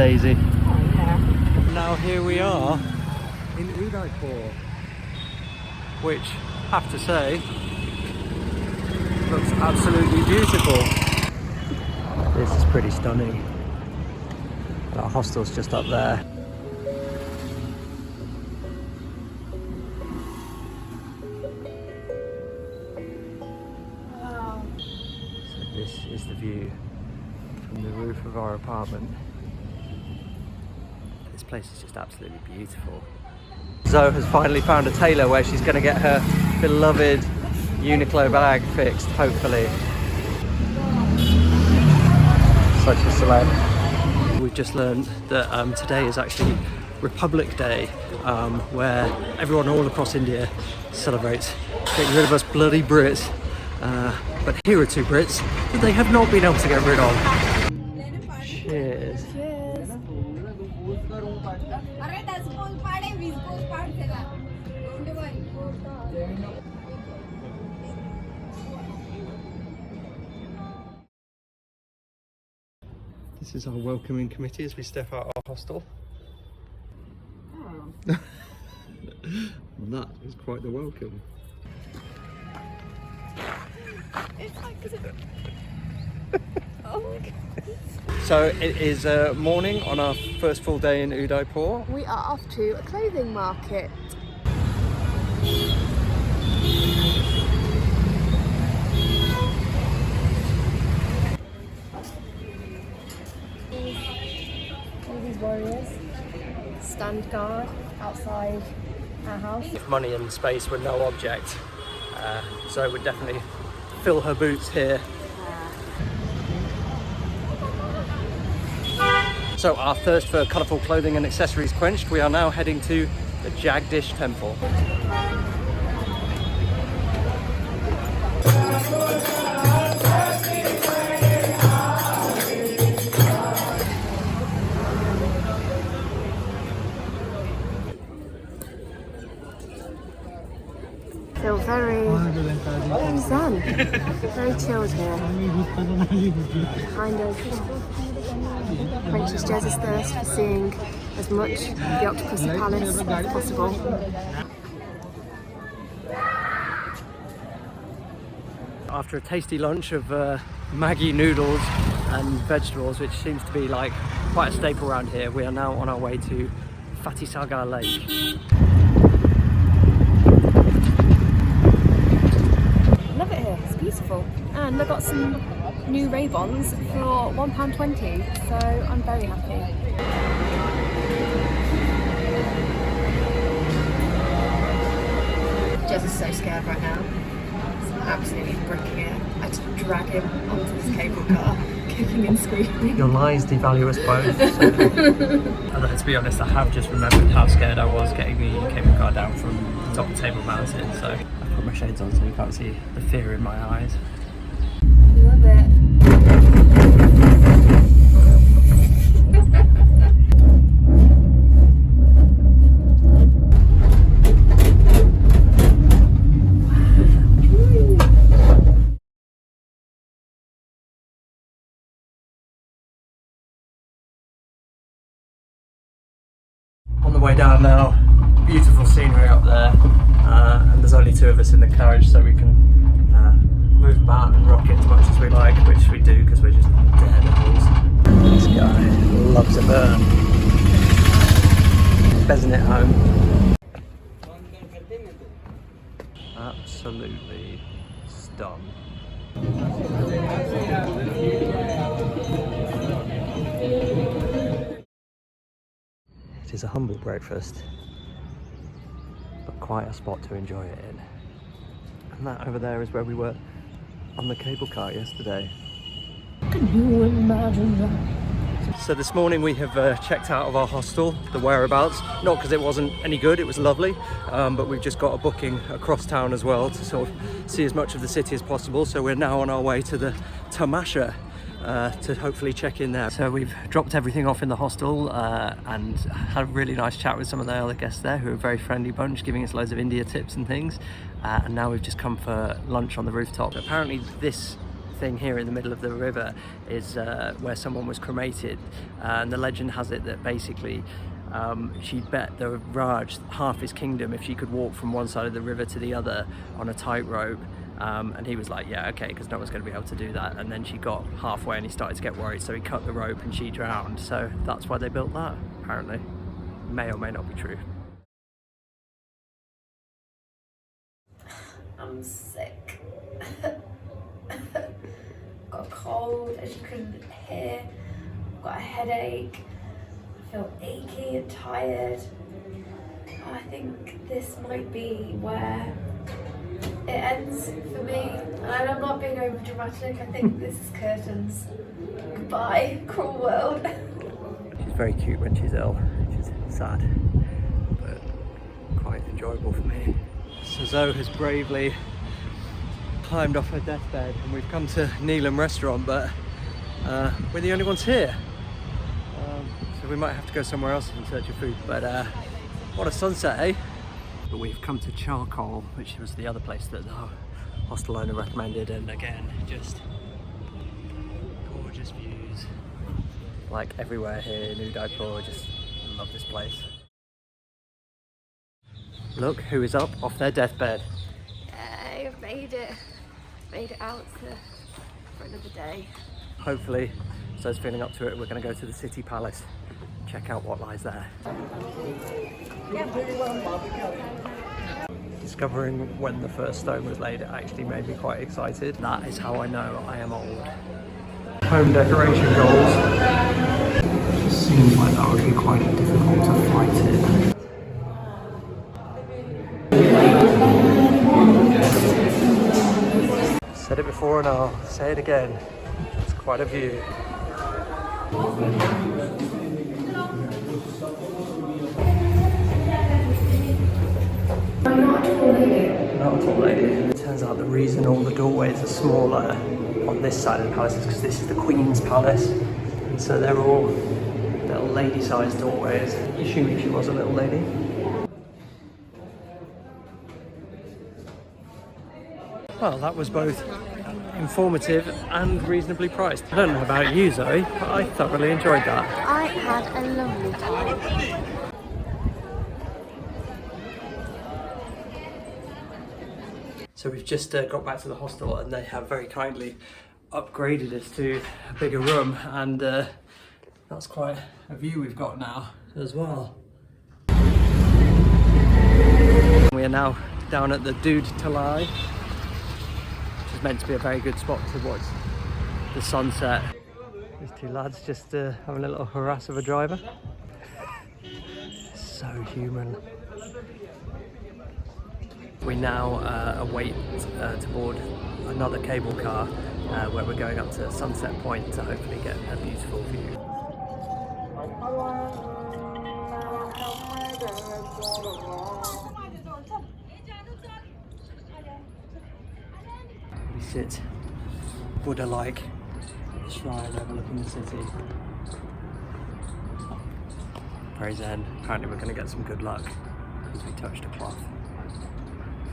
Daisy. Oh, yeah. Now here we are in Udaipur, which, I have to say, looks absolutely beautiful. This is pretty stunning. Our hostel's just up there. Wow. So this is the view from the roof of our apartment. This place is just absolutely beautiful. Zoe has finally found a tailor where she's going to get her beloved Uniqlo bag fixed, hopefully. Such a celeb. We've just learned that today is actually Republic Day, where everyone all across India celebrates getting rid of us bloody Brits. But here are two Brits that they have not been able to get rid of. Cheers. This is our welcoming committee as we step out our hostel. Oh. That is quite the welcome. It's like, oh my god. So it is morning on our first full day in Udaipur. We are off to a clothing market. All these warriors stand guard outside our house. If money and space were no object, so would definitely fill her boots here. So our thirst for colourful clothing and accessories quenched, we are now heading to the Jagdish temple. Feel very zen, very chilled here. Kind of quenches Jez's thirst for seeing as much of the Udaipur Palace as possible. After a tasty lunch of Maggi noodles and vegetables, which seems to be like quite a staple around here, we are now on our way to Fateh Sagar Lake. Love it here, it's beautiful. And I got some new Ray-Bons for £1.20, so I'm very happy. Jez is so scared right now. He's absolutely bricking it. I had to drag him onto this cable car, kicking and screaming. Your lies devalue us both. Although, to be honest, I have just remembered how scared I was getting the cable car down from the top of the table mountain, so I put my shades on so you can't see the fear in my eyes. Love it. On the way down now, beautiful scenery up there, and there's only two of us in the carriage, so we can move about and rock it as much as we like, which we do because we're just daredevils. This guy loves a burn. Bezzing it home. Absolutely stunned. It is a humble breakfast, but quite a spot to enjoy it in. And that over there is where we were on the cable car yesterday. Can you imagine that? So this morning we have checked out of our hostel, the whereabouts, not because it wasn't any good, it was lovely, but we've just got a booking across town as well to sort of see as much of the city as possible. So we're now on our way to the Tamasha to hopefully check in there. So we've dropped everything off in the hostel and had a really nice chat with some of the other guests there who are a very friendly bunch, giving us loads of India tips and things. And now we've just come for lunch on the rooftop. Apparently this thing here in the middle of the river is where someone was cremated, and the legend has it that basically she bet the Raj half his kingdom if she could walk from one side of the river to the other on a tightrope. And he was like, yeah, okay, because no one's going to be able to do that. And then she got halfway and he started to get worried, so he cut the rope and she drowned. So that's why they built that, apparently. May or may not be true. I'm sick. Got a cold, as you couldn't hear. I've got a headache. I feel achy and tired. I think this might be where it ends for me. And I'm not being over dramatic, I think this is curtains. Goodbye, cruel world. She's very cute when she's ill, which is sad, but quite enjoyable for me. So Zoe has bravely climbed off her deathbed, and we've come to Neelam restaurant, but we're the only ones here. So we might have to go somewhere else in search of food, but what a sunset, eh? But we've come to Charcoal, which was the other place that the hostel owner recommended, and again, just gorgeous views. Like everywhere here in Udaipur, I just love this place. Look who is up off their deathbed. Yay, I've made it. Made it out for another day. Hopefully, Zoe's feeling up to it. We're going to go to the city palace, check out what lies there. Discovering when the first stone was laid, it actually made me quite excited. That is how I know I am old. Home decoration goals. It just seems like that would be quite difficult to fight it. Said it before and I'll say it again. It's quite a view. Not a tall lady. It turns out the reason all the doorways are smaller on this side of the palace is because this is the Queen's Palace. And so they're all little lady-sized doorways. Assuming she was a little lady. Well, that was both informative and reasonably priced. I don't know about you, Zoe, but I thoroughly enjoyed that. I had a lovely time. So we've just got back to the hostel, and they have very kindly upgraded us to a bigger room, and that's quite a view we've got now as well. We are now down at the Dudh Talai, which is meant to be a very good spot to watch the sunset. These two lads just having a little harass of a driver. So human. We now await to board another cable car where we're going up to Sunset Point to hopefully get a beautiful view. We sit Buddha-like at the shrine overlooking the city. Very zen. Apparently we're going to get some good luck because we touched a cloth.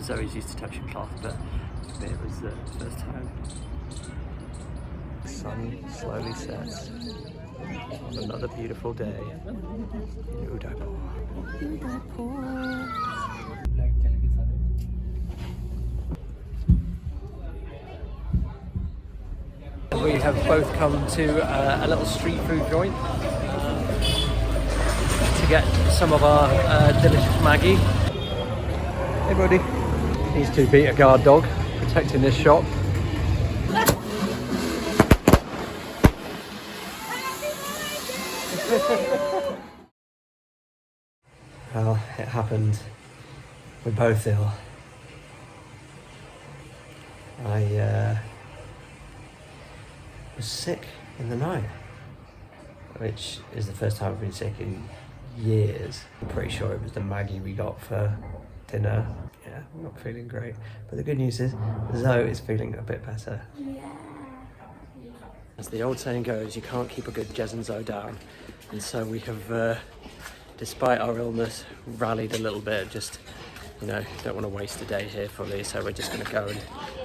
Zoe's used to touching cloth, but it was the first time. The sun slowly sets on another beautiful day in Udaipur. We have both come to a little street food joint to get some of our delicious Maggi. Hey buddy. These two beat a guard dog protecting this shop. Well, it happened. We're both ill. I was sick in the night, which is the first time I've been sick in years. I'm pretty sure it was the Maggi we got for dinner. Yeah, I'm not feeling great. But the good news is, Zoe is feeling a bit better. Yeah. As the old saying goes, you can't keep a good Jez and Zoe down. And so we have, despite our illness, rallied a little bit. Just, you know, don't want to waste a day here fully. So we're just going to go and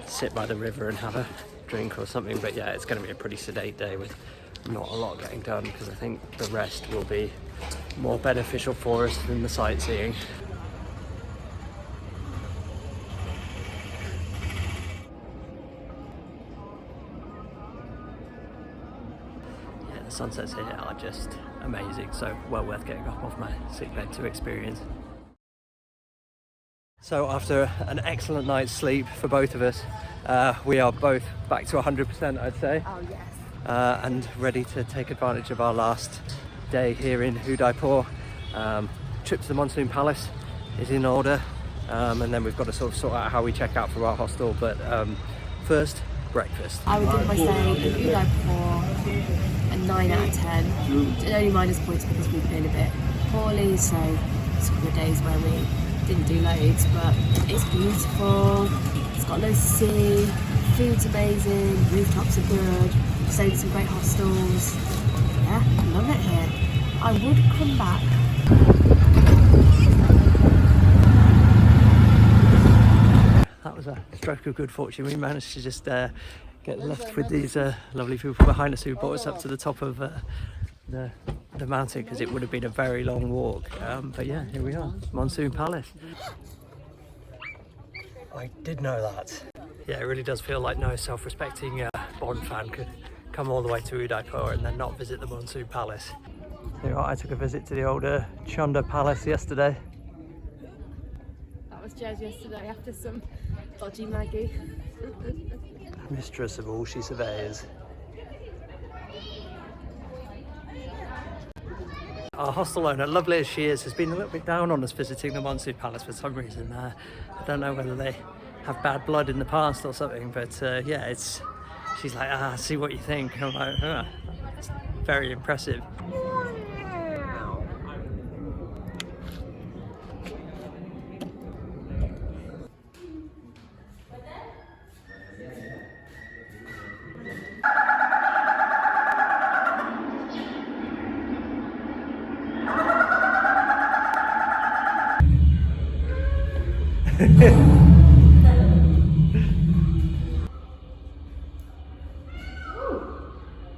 sit by the river and have a drink or something. But yeah, it's going to be a pretty sedate day with not a lot getting done, because I think the rest will be more beneficial for us than the sightseeing. Yeah, the sunsets here are just amazing, so well worth getting up off my sick bed to experience. So after an excellent night's sleep for both of us, we are both back to 100%, I'd say. Oh yes. And ready to take advantage of our last day here in Udaipur. Trip to the Monsoon Palace is in order, and then we've got to sort out how we check out from our hostel. But first, breakfast. I would give my stay in Udaipur a 9 out of 10. It only minus points because we've been a bit poorly, so it's a couple of days where we didn't do loads, but it's beautiful. It's got loads to see. Food's amazing. Rooftops are good. Stayed in some great hostels. Yeah, I love it here. I would come back. That was a stroke of good fortune. We managed to just get left with these lovely people behind us who brought us up to the top of the mountain, because it would have been a very long walk. But yeah, here we are, Monsoon Palace. I did know that. Yeah, it really does feel like no self-respecting Bond fan could come all the way to Udaipur and then not visit the Monsoon Palace. So I took a visit to the older Chunda Palace yesterday. That was Jez yesterday after some dodgy Maggie. Mistress of all she surveys. Our hostel owner, lovely as she is, has been a little bit down on us visiting the Monsoon Palace for some reason. I don't know whether they have bad blood in the past or something, but yeah, she's like, see what you think. And I'm like, it's very impressive.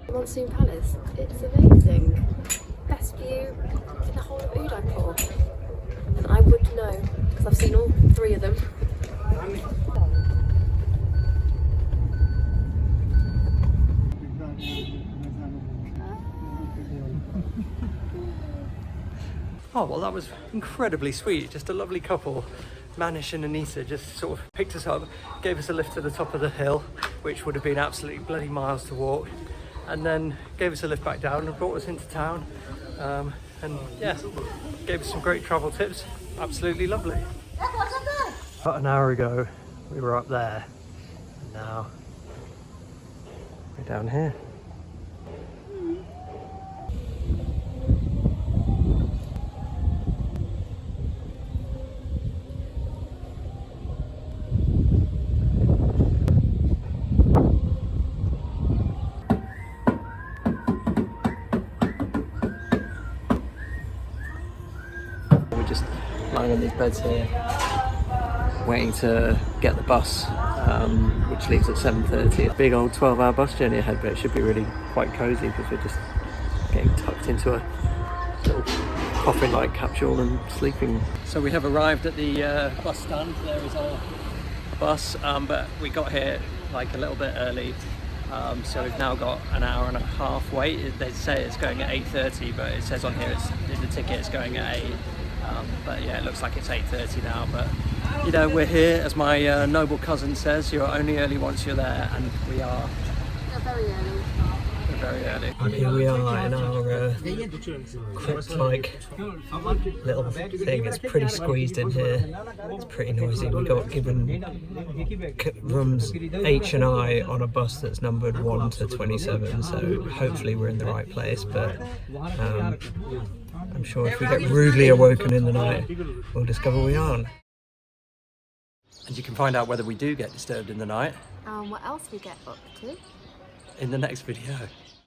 Monsoon Palace, it's amazing. Best view in the whole of Udaipur. And I would know, because I've seen all 3 of them. Oh, well, that was incredibly sweet. Just a lovely couple. Manish and Anita just sort of picked us up, gave us a lift to the top of the hill, which would have been absolutely bloody miles to walk, and then gave us a lift back down and brought us into town. And yeah, gave us some great travel tips. Absolutely lovely. About an hour ago, we were up there, and now we're down here. We're just lying on these beds here, waiting to get the bus, which leaves at 7:30. A big old 12-hour bus journey ahead, but it should be really quite cosy because we're just getting tucked into a little coffin-like capsule and sleeping. So we have arrived at the bus stand. There is our bus, but we got here like a little bit early. So we've now got an hour and a half wait. They say it's going at 8:30, but it says on here in the ticket it's going at 8. But yeah, it looks like it's 8:30 now. But you know, we're here, as my noble cousin says, you're only early once you're there, and we are. We're very early. We're very early. And here we are in our crypt-like little thing. It's pretty squeezed in here. It's pretty noisy. We got given rooms H and I on a bus that's numbered 1 to 27. So hopefully we're in the right place. But I'm sure if we get rudely awoken in the night, we'll discover we aren't. And you can find out whether we do get disturbed in the night What else we get up to? in the next video.